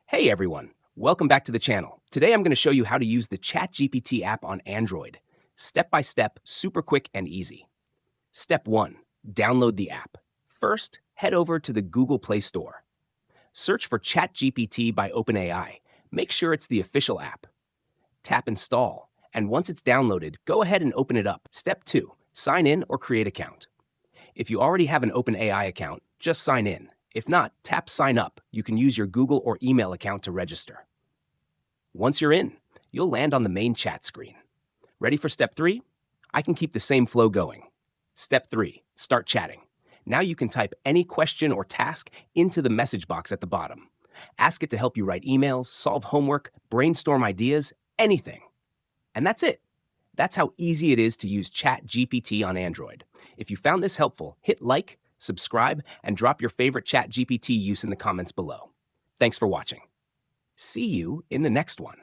Hey everyone, welcome back to the channel. Today I'm going to show you how to use the Chatgpt app on Android. Step by step, super quick and easy. Step 1. Download the app. First, head over to the Google Play Store. Search for ChatGPT by OpenAI. Make sure it's the official app. Tap Install, and once it's downloaded, go ahead and open it up. Step 2. Sign in or create account. If you already have an OpenAI account, just sign in. If not, tap Sign Up. You can use your Google or email account to register. Once you're in, you'll land on the main chat screen. Ready for step 3? I can keep the same flow going. Step 3. Start chatting. Now you can type any question or task into the message box at the bottom. Ask it to help you write emails, solve homework, brainstorm ideas, anything. And that's it. That's how easy it is to use ChatGPT on Android. If you found this helpful, hit like, subscribe, and drop your favorite ChatGPT use in the comments below. Thanks for watching. See you in the next one.